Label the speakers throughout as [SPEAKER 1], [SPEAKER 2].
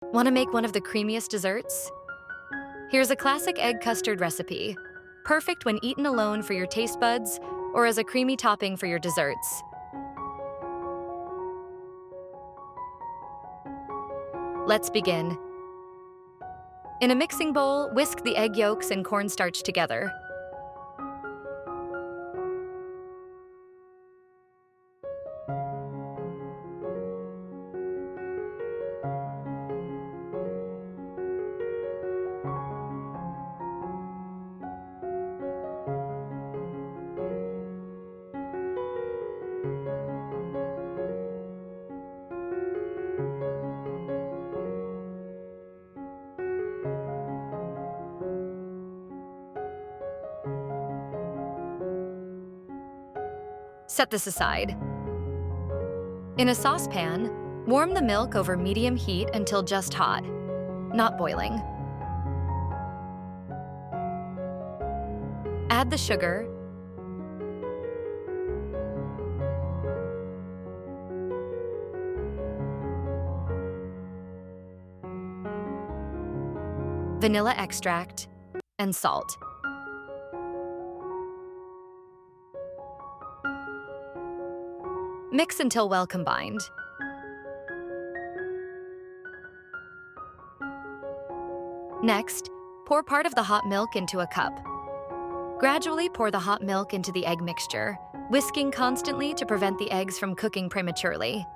[SPEAKER 1] Want to make one of the creamiest desserts? Here's a classic egg custard recipe, perfect when eaten alone for your taste buds or as a creamy topping for your desserts. Let's begin. In a mixing bowl, whisk the egg yolks and cornstarch together. Set this aside. In a saucepan, warm the milk over medium heat until just hot, not boiling. Add the sugar, vanilla extract, and salt. Mix until well combined. Next, pour part of the hot milk into a cup. Gradually pour the hot milk into the egg mixture, whisking constantly to prevent the eggs from cooking prematurely.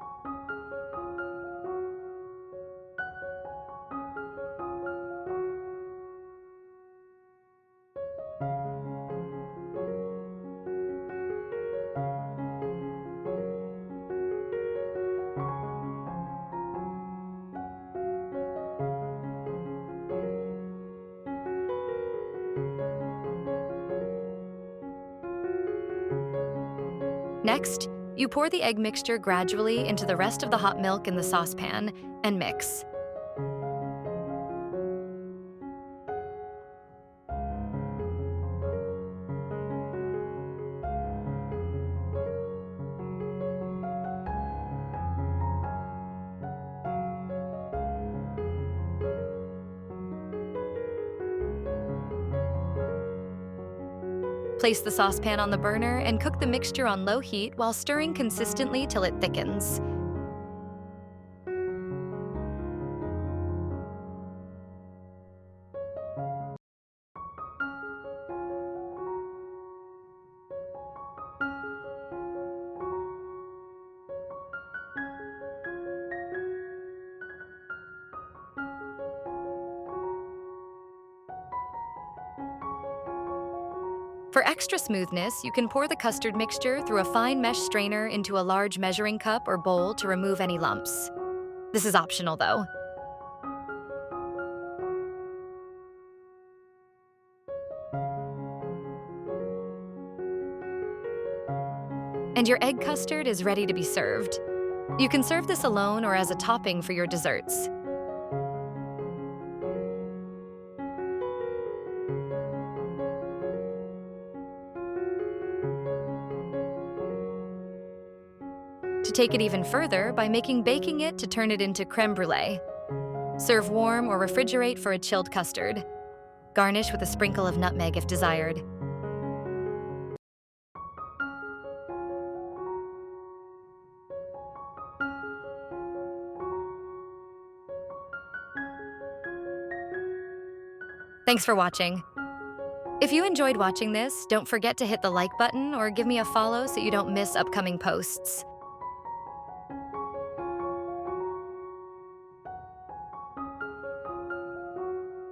[SPEAKER 1] Next, you pour the egg mixture gradually into the rest of the hot milk in the saucepan and mix. Place the saucepan on the burner and cook the mixture on low heat while stirring consistently till it thickens. For extra smoothness, you can pour the custard mixture through a fine mesh strainer into a large measuring cup or bowl to remove any lumps. This is optional, though. And your egg custard is ready to be served. You can serve this alone or as a topping for your desserts. To take it even further by baking it to turn it into crème brûlée. Serve warm or refrigerate for a chilled custard. Garnish with a sprinkle of nutmeg if desired. Thanks for watching. If you enjoyed watching this, don't forget to hit the like button or give me a follow so you don't miss upcoming posts.